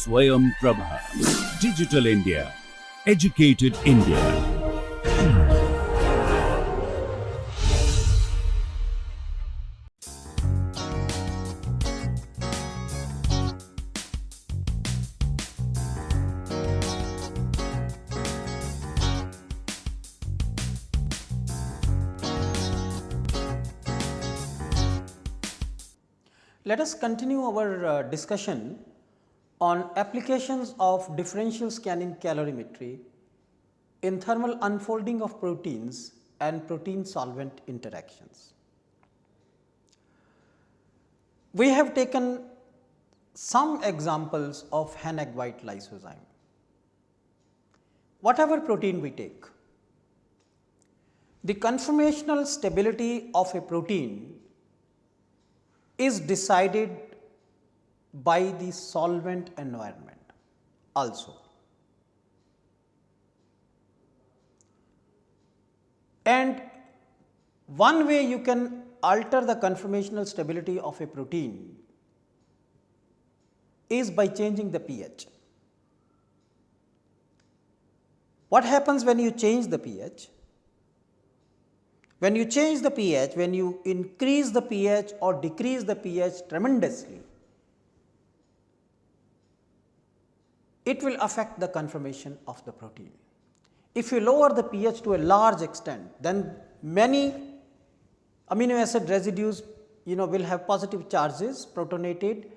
Swayam Prabha. Digital India. Educated India. Let us continue our discussion on applications of differential scanning calorimetry in thermal unfolding of proteins and protein solvent interactions. We have taken some examples of Hennig-White lysozyme. Whatever protein we take, the conformational stability of a protein is decided by the solvent environment also. And one way you can alter the conformational stability of a protein is by changing the pH. What happens when you change the pH? When you change the pH, when you increase the pH or decrease the pH tremendously, it will affect the conformation of the protein. If you lower the pH to a large extent, then many amino acid residues will have positive charges protonated,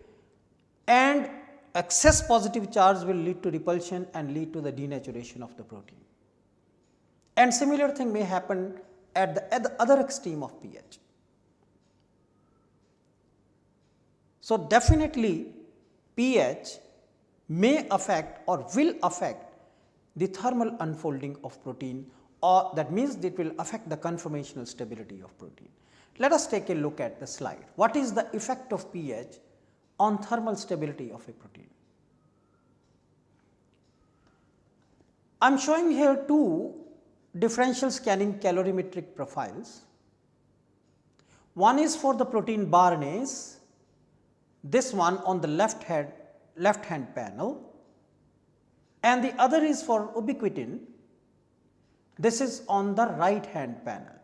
and excess positive charge will lead to repulsion and lead to the denaturation of the protein. And similar thing may happen at the other extreme of pH. So, definitely pH may affect or will affect the thermal unfolding of protein, or that means it will affect the conformational stability of protein. Let us take a look at the slide. What is the effect of pH on thermal stability of a protein? I am showing here two differential scanning calorimetric profiles. One is for the protein Barnase, this one on the left hand panel, and the other is for ubiquitin, this is on the right hand panel.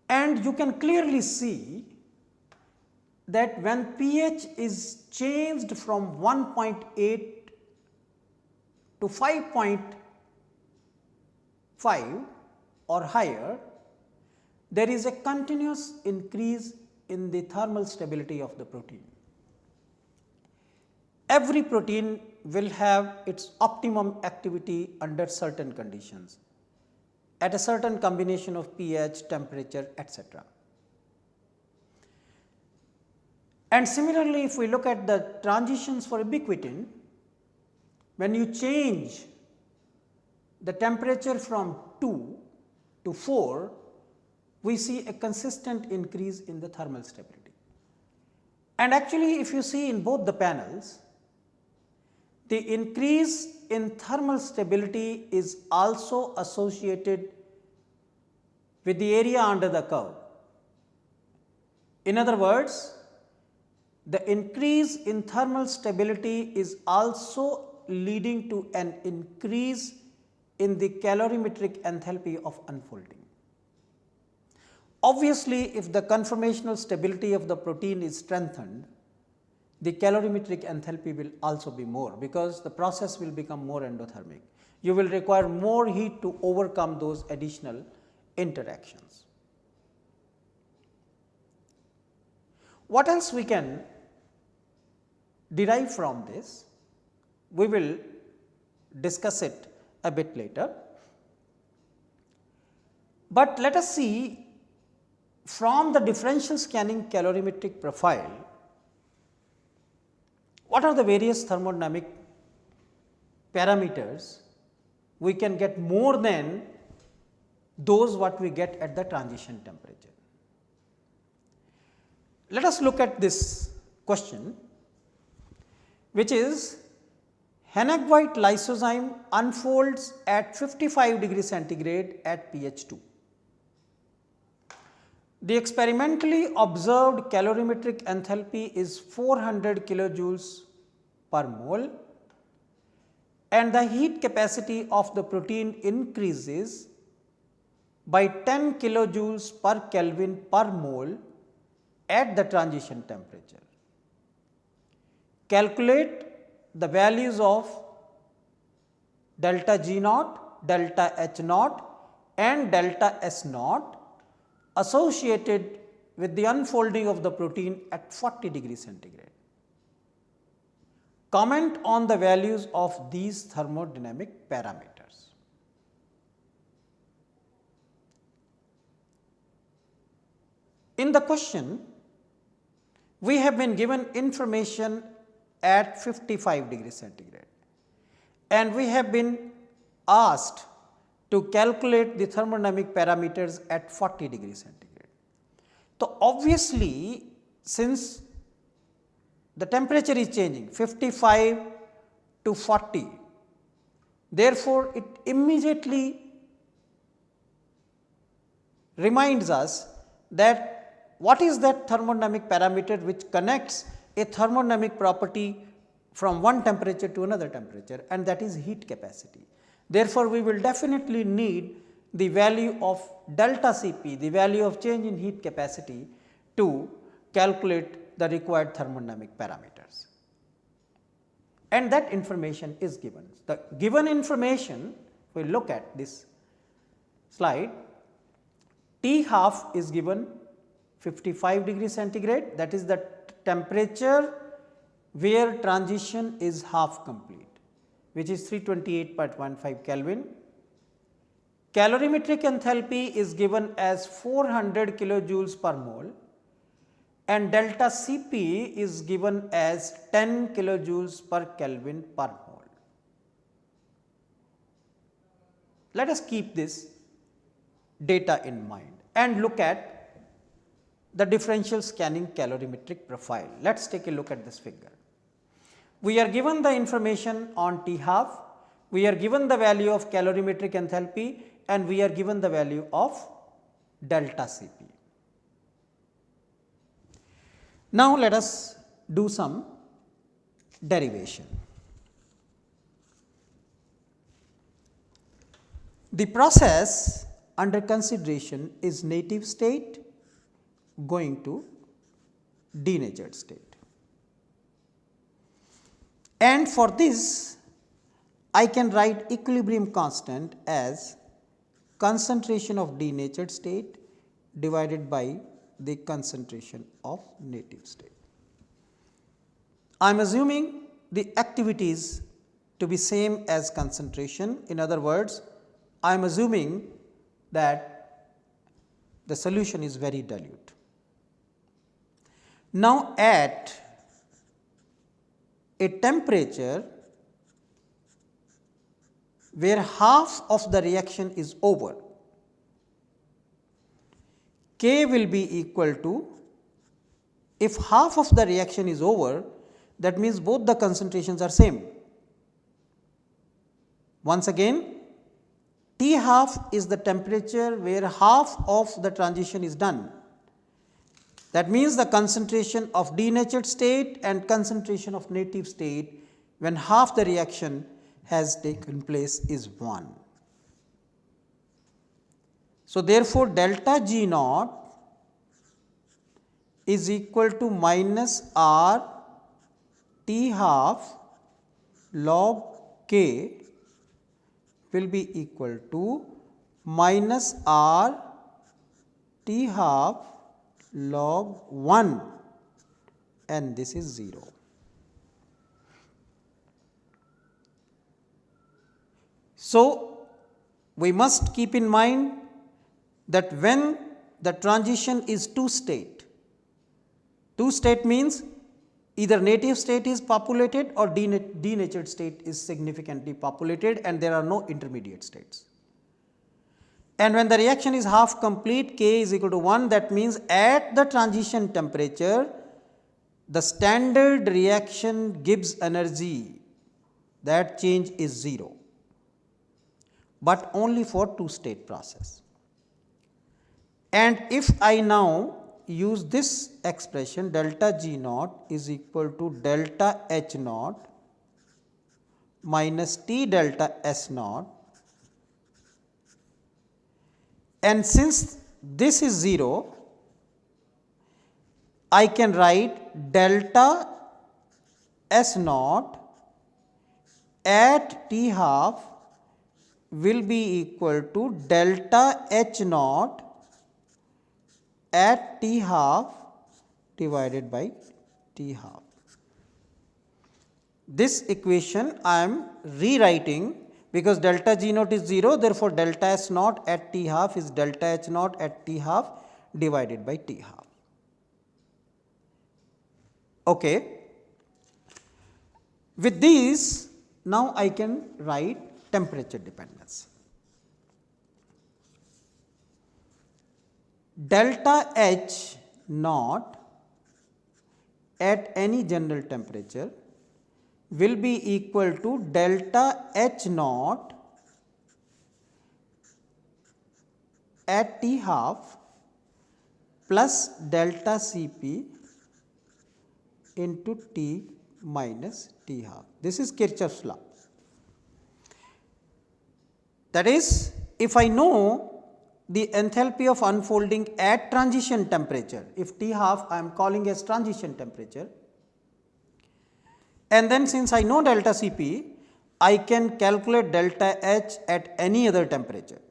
And you can clearly see that when pH is changed from 1.8 to 5.5 or higher, there is a continuous increase in the thermal stability of the protein. Every protein will have its optimum activity under certain conditions, at a certain combination of pH, temperature, etc. And similarly, if we look at the transitions for ubiquitin, when you change the temperature from 2 to 4, we see a consistent increase in the thermal stability. And actually, if you see in both the panels, the increase in thermal stability is also associated with the area under the curve. In other words, the increase in thermal stability is also leading to an increase in the calorimetric enthalpy of unfolding. Obviously, if the conformational stability of the protein is strengthened, the calorimetric enthalpy will also be more, because the process will become more endothermic. You will require more heat to overcome those additional interactions. What else we can derive from this? We will discuss it a bit later, but let us see from the differential scanning calorimetric profile, what are the various thermodynamic parameters we can get more than those what we get at the transition temperature. Let us look at this question, which is Hennig-White lysozyme unfolds at 55 degree centigrade at pH 2. The experimentally observed calorimetric enthalpy is 400 kilojoules per mole, and the heat capacity of the protein increases by 10 kilojoules per Kelvin per mole at the transition temperature. Calculate the values of delta G naught, delta H naught and delta S naught associated with the unfolding of the protein at 40 degrees centigrade. Comment on the values of these thermodynamic parameters. In the question, we have been given information at 55 degrees centigrade and we have been asked to calculate the thermodynamic parameters at 40 degrees centigrade. So, obviously, since the temperature is changing 55 to 40, therefore, it immediately reminds us that what is that thermodynamic parameter which connects a thermodynamic property from one temperature to another temperature, and that is heat capacity. Therefore, we will definitely need the value of delta Cp, the value of change in heat capacity, to calculate the required thermodynamic parameters, and that information is given. The given information, we will look at this slide. T half is given 55 degrees centigrade, that is the temperature where transition is half complete, which is 328.15 Kelvin. Calorimetric enthalpy is given as 400 kilojoules per mole and delta Cp is given as 10 kilojoules per Kelvin per mole. Let us keep this data in mind and look at the differential scanning calorimetric profile. Let us take a look at this figure. We are given the information on T half, we are given the value of calorimetric enthalpy and we are given the value of delta Cp. Now, let us do some derivation. The process under consideration is native state going to denatured state, and for this I can write equilibrium constant as concentration of denatured state divided by the concentration of native state. I am assuming the activities to be same as concentration. In other words, I am assuming that the solution is very dilute. Now, at a temperature where half of the reaction is over, K will be equal to, if half of the reaction is over, that means both the concentrations are same. Once again, T half is the temperature where half of the transition is done. That means the concentration of denatured state and concentration of native state when half the reaction has taken place is 1. So, therefore, delta G naught is equal to minus R T half log K will be equal to minus R T half log 1, and this is 0. So, we must keep in mind that when the transition is two state means either native state is populated or denatured state is significantly populated and there are no intermediate states. And when the reaction is half complete, K is equal to 1, that means at the transition temperature, the standard reaction Gibbs energy, that change is 0, but only for two state process. And if I now use this expression, delta G naught is equal to delta H naught minus T delta S naught, and since this is 0, I can write delta S naught at T half will be equal to delta H naught at T half divided by T half. This equation I am rewriting because delta G naught is 0, therefore, delta S naught at T half is delta H naught at T half divided by T half. Okay. With these, now I can write temperature dependence. Delta H naught at any general temperature will be equal to delta H naught at T half plus delta Cp into T minus T half. This is Kirchhoff's law. That is, if I know the enthalpy of unfolding at transition temperature, if T half I am calling as transition temperature, and then since I know delta Cp, I can calculate delta H at any other temperature.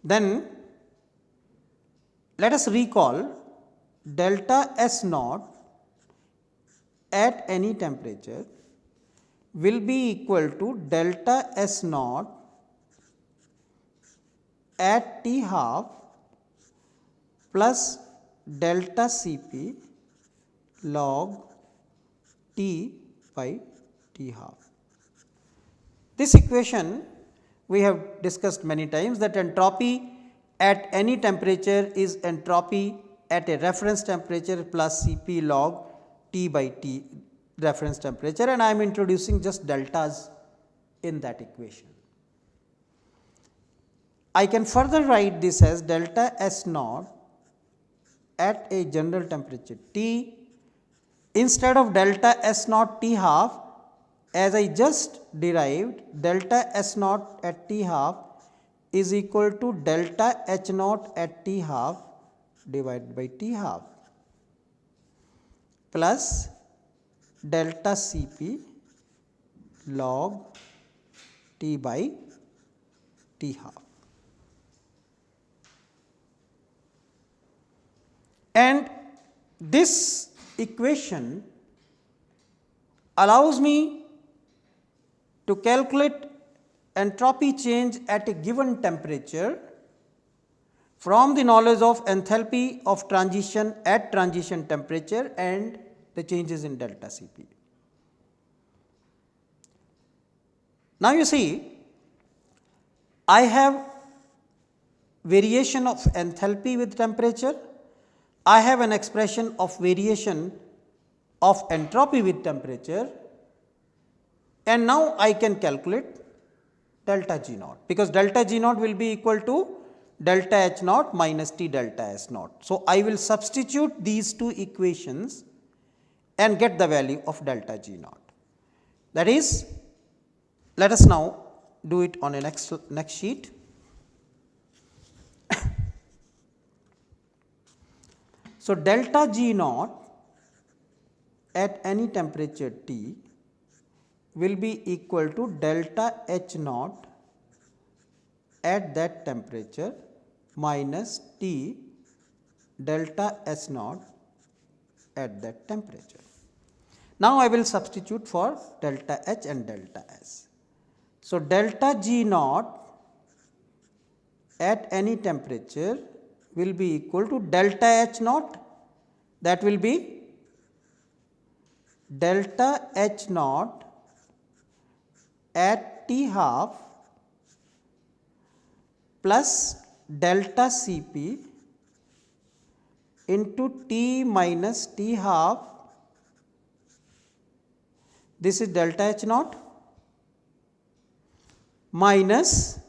Then let us recall delta S naught at any temperature will be equal to delta S naught at T half plus delta Cp log T by T half. This equation we have discussed many times, that entropy at any temperature is entropy at a reference temperature plus Cp log T by T reference temperature, and I am introducing just deltas in that equation. I can further write this as delta S naught at a general temperature T, instead of delta S naught T half, as I just derived, delta S naught at T half is equal to delta H naught at T half divided by T half plus delta Cp log T by T half. And this equation allows me to calculate entropy change at a given temperature from the knowledge of enthalpy of transition at transition temperature and the changes in delta Cp. Now, you see, I have variation of enthalpy with temperature, I have an expression of variation of entropy with temperature, and now I can calculate delta G naught, because delta G naught will be equal to delta H naught minus T delta S naught. So, I will substitute these two equations and get the value of delta G naught. That is, let us now do it on a next sheet. So, delta G naught at any temperature T will be equal to delta H naught at that temperature minus T delta S naught at that temperature. Now, I will substitute for delta H and delta S. So, delta G naught at any temperature will be equal to delta H naught, that will be delta H naught at T half plus delta Cp into T minus T half, this is delta H naught, minus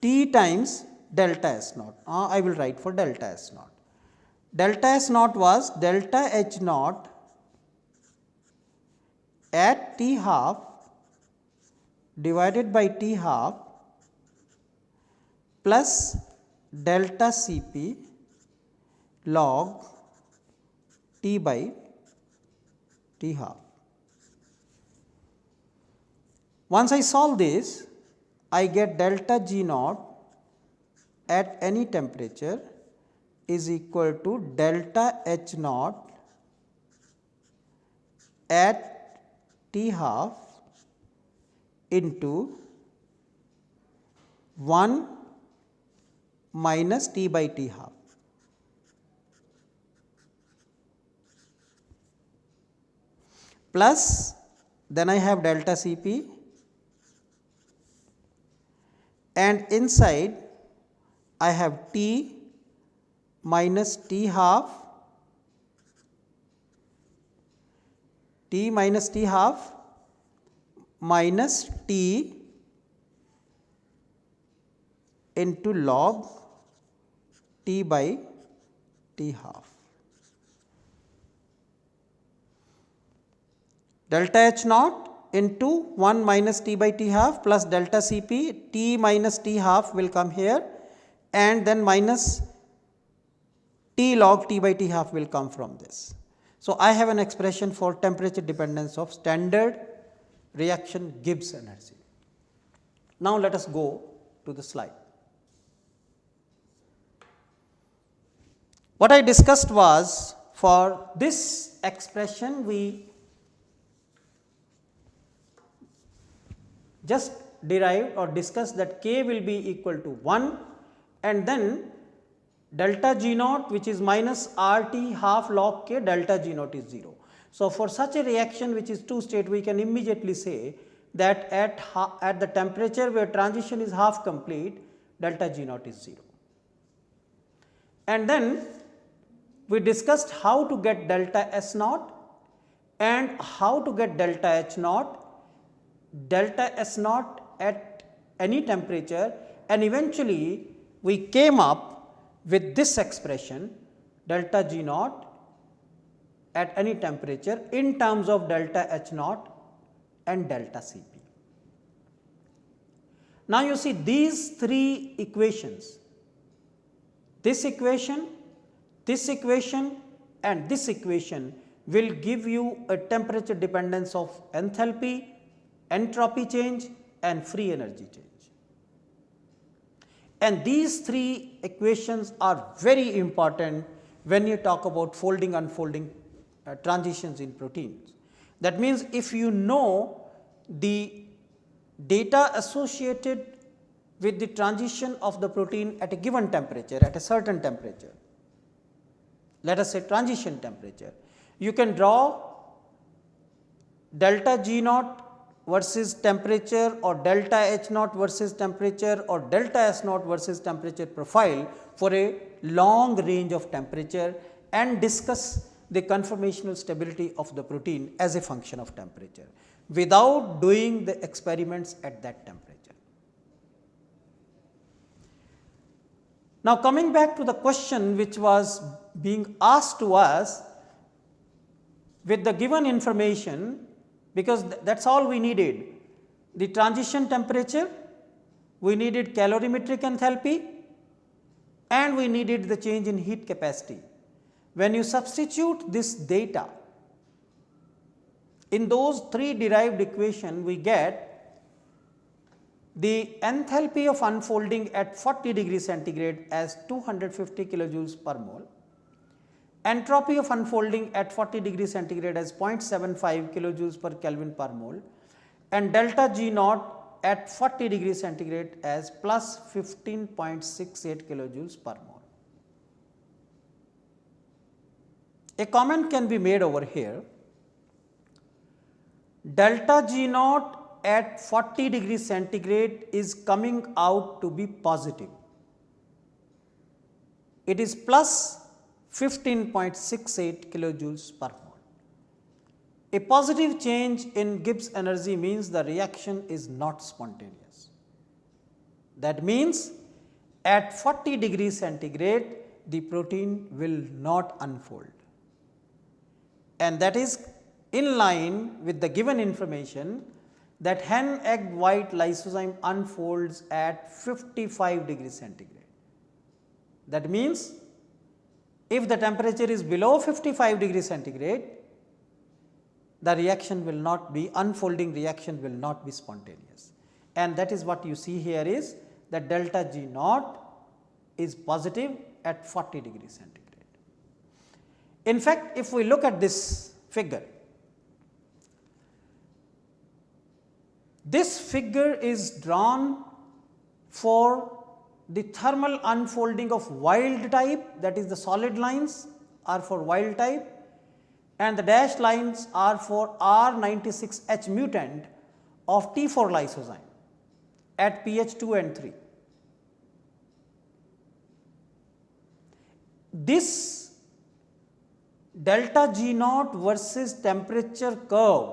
T times delta S naught. I will write for delta S naught. Delta S naught was delta H naught at T half divided by T half plus delta Cp log T by T half. Once I solve this, I get delta G naught at any temperature is equal to delta H naught at T half into 1 minus T by T half. Plus then I have delta Cp, and inside I have T minus T half, T minus T half minus T into log T by T half. Delta H naught into 1 minus T by T half plus delta Cp, T minus T half will come here, and then minus T log T by T half will come from this. So, I have an expression for temperature dependence of standard reaction Gibbs energy. Now, let us go to the slide. What I discussed was, for this expression we just derived or discussed that K will be equal to 1, and then delta G naught, which is minus RT half log K, delta G naught is 0. So, for such a reaction which is two state, we can immediately say that at the temperature where transition is half complete, delta G naught is 0. And then we discussed how to get delta S naught and how to get delta H naught, delta S naught at any temperature, and eventually we came up with this expression delta G naught at any temperature in terms of delta H naught and delta Cp. Now, you see these three equations, this equation and this equation will give you a temperature dependence of enthalpy, entropy change and free energy change. And these three equations are very important when you talk about folding unfolding transitions in proteins. That means, if you know the data associated with the transition of the protein at a given temperature, at a certain temperature, let us say transition temperature, you can draw delta G naught versus temperature or delta H naught versus temperature or delta S naught versus temperature profile for a long range of temperature and discuss the conformational stability of the protein as a function of temperature without doing the experiments at that temperature. Now, coming back to the question which was being asked to us, with the given information, because that is all we needed, the transition temperature, we needed calorimetric enthalpy and we needed the change in heat capacity. When you substitute this data in those three derived equations, we get the enthalpy of unfolding at 40 degrees centigrade as 250 kilojoules per mole, entropy of unfolding at 40 degrees centigrade as 0.75 kilojoules per Kelvin per mole, and delta G naught at 40 degrees centigrade as plus 15.68 kilojoules per mole. A comment can be made over here, delta G naught at 40 degrees centigrade is coming out to be positive. It is plus 15.68 kilojoules per mole. A positive change in Gibbs energy means the reaction is not spontaneous. That means at 40 degrees centigrade the protein will not unfold, and that is in line with the given information that hen egg white lysozyme unfolds at 55 degrees centigrade. That means if the temperature is below 55 degrees centigrade, the reaction will not be, unfolding reaction will not be spontaneous, and that is what you see here is that delta G naught is positive at 40 degrees centigrade. In fact, if we look at this figure, this figure is drawn for the thermal unfolding of wild type, that is the solid lines are for wild type and the dashed lines are for R96H mutant of T4 lysozyme at pH 2 and 3. This delta G naught versus temperature curve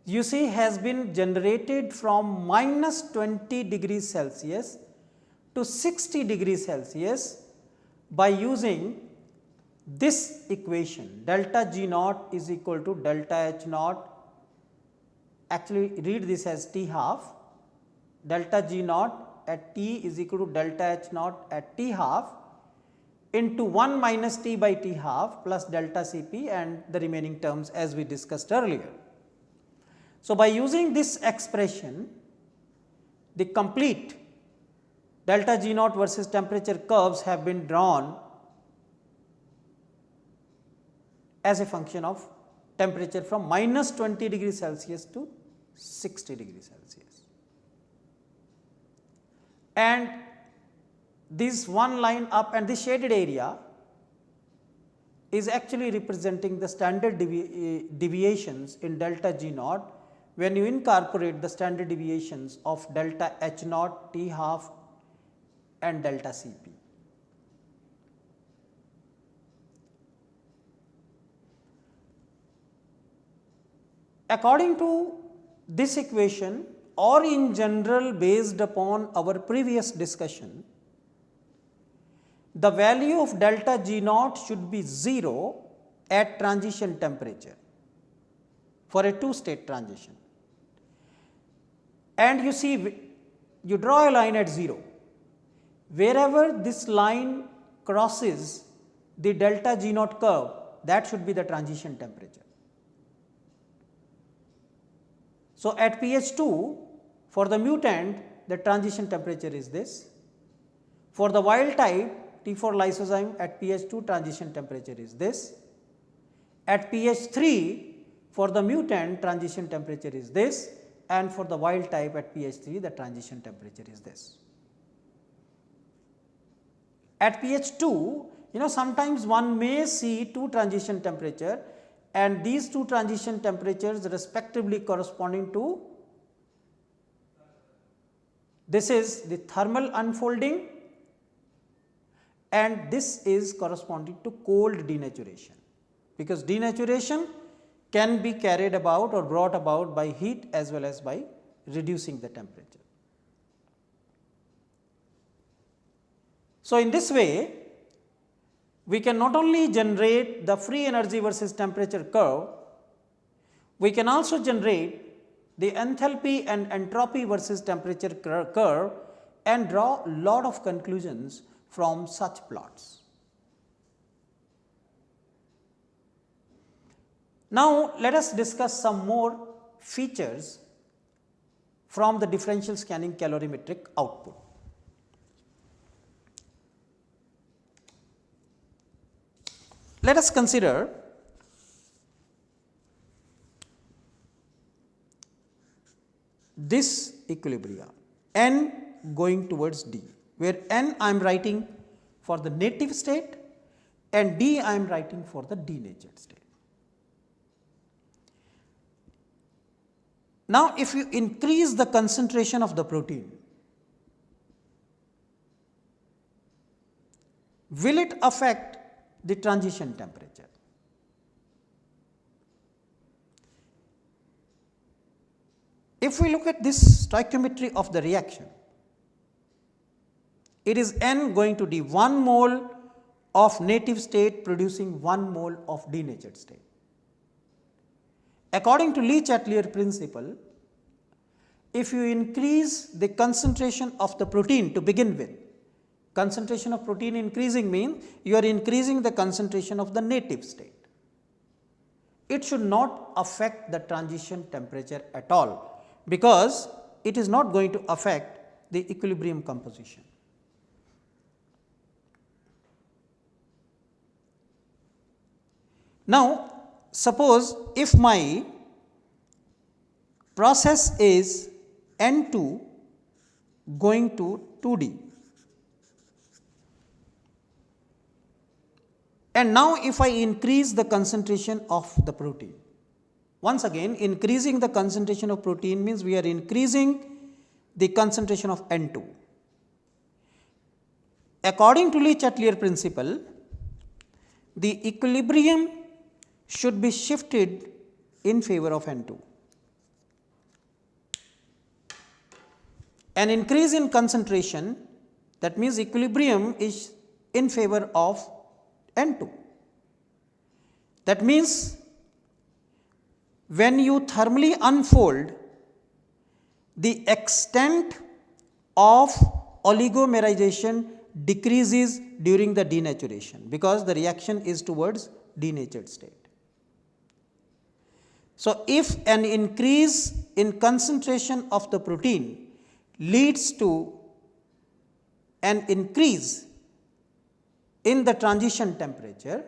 you see has been generated from minus 20 degrees Celsius to 60 degrees Celsius by using this equation, delta G naught is equal to delta H naught, actually read this as T half, delta G naught at T is equal to delta H naught at T half into 1 minus T by T half plus delta Cp and the remaining terms as we discussed earlier. So, by using this expression, the complete delta G naught versus temperature curves have been drawn as a function of temperature from minus 20 degrees Celsius to 60 degrees Celsius. And this one line up and this shaded area is actually representing the standard deviations in delta G naught when you incorporate the standard deviations of delta H naught, T half and delta Cp. According to this equation or in general based upon our previous discussion, the value of delta G naught should be 0 at transition temperature for a two state transition. And you see, you draw a line at 0. Wherever this line crosses the delta G naught curve, that should be the transition temperature. So, at pH 2 for the mutant the transition temperature is this. For the wild type T4 lysozyme at pH 2 transition temperature is this. At pH 3 for the mutant transition temperature is this, and for the wild type at pH 3 the transition temperature is this. At pH 2, sometimes one may see two transition temperature and these two transition temperatures respectively corresponding to, this is the thermal unfolding and this is corresponding to cold denaturation, because denaturation can be carried about or brought about by heat as well as by reducing the temperature. So, in this way we can not only generate the free energy versus temperature curve, we can also generate the enthalpy and entropy versus temperature curve and draw a lot of conclusions from such plots. Now, let us discuss some more features from the differential scanning calorimetric output. Let us consider this equilibrium n going towards d, where n I am writing for the native state and d I am writing for the denatured state. Now, if you increase the concentration of the protein, will it affect the transition temperature? If we look at this stoichiometry of the reaction, it is N going to be 1 mole of native state producing 1 mole of denatured state. According to Le-Chatelier principle, if you increase the concentration of the protein to begin with, concentration of protein increasing means you are increasing the concentration of the native state. It should not affect the transition temperature at all, because it is not going to affect the equilibrium composition. Now, suppose if my process is N2 going to 2D, and now if I increase the concentration of the protein, once again increasing the concentration of protein means we are increasing the concentration of N2. According to Le-Chatelier principle, the equilibrium should be shifted in favor of N2. An increase in concentration, that means equilibrium is in favor of N2. That means when you thermally unfold, the extent of oligomerization decreases during the denaturation, because the reaction is towards denatured state. So, if an increase in concentration of the protein leads to an increase in the transition temperature,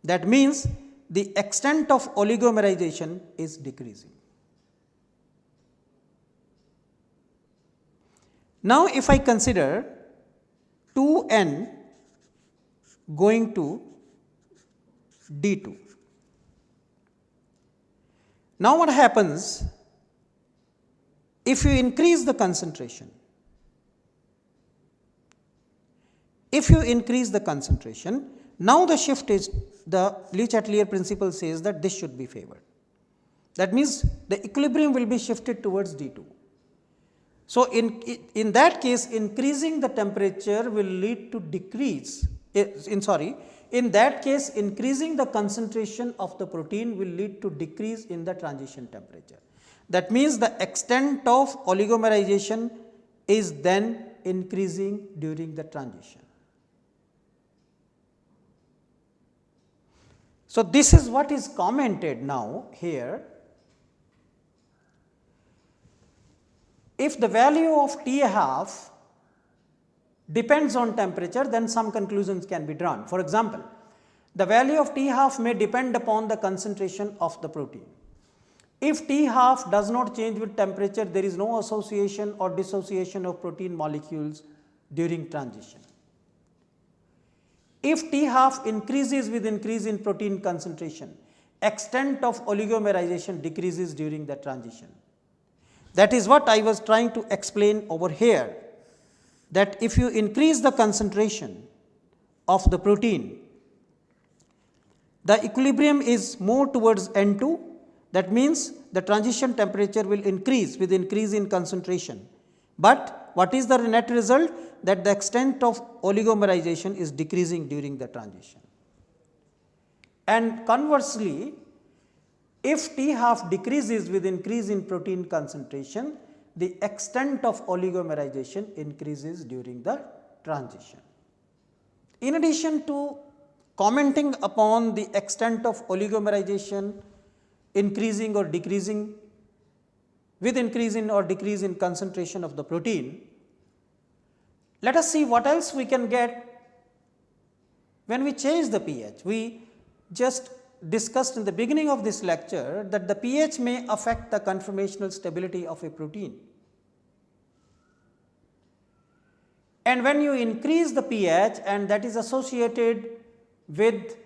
that means the extent of oligomerization is decreasing. Now, if I consider 2N going to D2, now what happens if you increase the concentration? If you increase the concentration, now the shift is, the Le-Chatelier principle says that this should be favored. That means the equilibrium will be shifted towards D2. So, in that case, increasing the temperature will lead to decrease, in that case increasing the concentration of the protein will lead to decrease in the transition temperature. That means the extent of oligomerization is then increasing during the transition. So, this is what is commented now here. If the value of T half depends on temperature, then some conclusions can be drawn. For example, the value of T half may depend upon the concentration of the protein. If T half does not change with temperature, there is no association or dissociation of protein molecules during transition. If T half increases with increase in protein concentration, extent of oligomerization decreases during the transition. That is what I was trying to explain over here, that if you increase the concentration of the protein, the equilibrium is more towards N2. That means the transition temperature will increase with increase in concentration. But what is the net result? That the extent of oligomerization is decreasing during the transition. And conversely, if T half decreases with increase in protein concentration, the extent of oligomerization increases during the transition. In addition to commenting upon the extent of oligomerization increasing or decreasing with increase in or decrease in concentration of the protein, let us see what else we can get when we change the pH. We just discussed in the beginning of this lecture that the pH may affect the conformational stability of a protein. And when you increase the pH, and that is associated with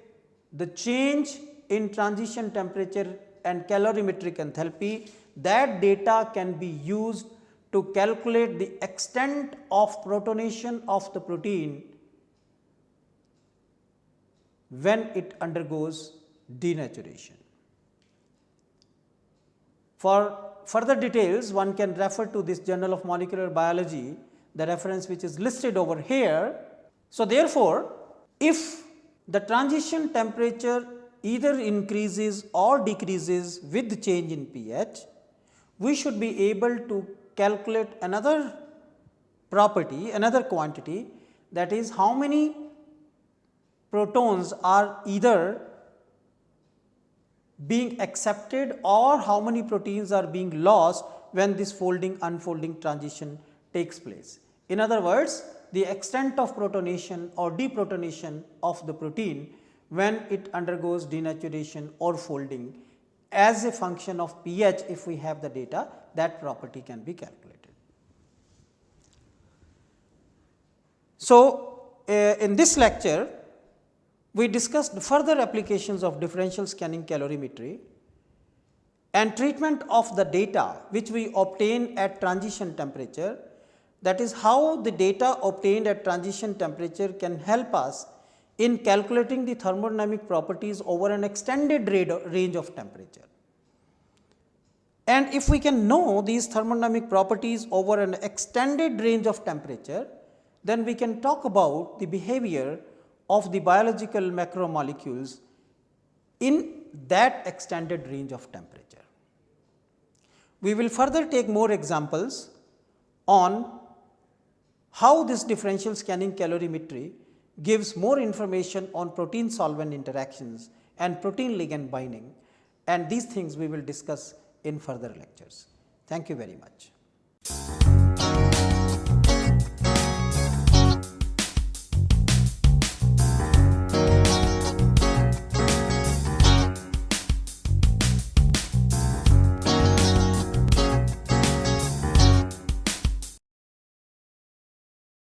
the change in transition temperature and calorimetric enthalpy, that data can be used to calculate the extent of protonation of the protein when it undergoes denaturation. For further details, one can refer to this Journal of Molecular Biology the reference which is listed over here. So, therefore, if the transition temperature either increases or decreases with the change in pH, we should be able to calculate another property, another quantity, that is how many protons are either being accepted or how many proteins are being lost when this folding unfolding transition takes place. In other words, the extent of protonation or deprotonation of the protein when it undergoes denaturation or folding as a function of pH. If we have the data, that property can be calculated. So, in this lecture we discussed further applications of differential scanning calorimetry and treatment of the data which we obtain at transition temperature, that is how the data obtained at transition temperature can help us in calculating the thermodynamic properties over an extended range of temperature. And if we can know these thermodynamic properties over an extended range of temperature, then we can talk about the behavior of the biological macromolecules in that extended range of temperature. We will further take more examples on how this differential scanning calorimetry gives more information on protein solvent interactions and protein ligand binding, and these things we will discuss in further lectures. Thank you very much.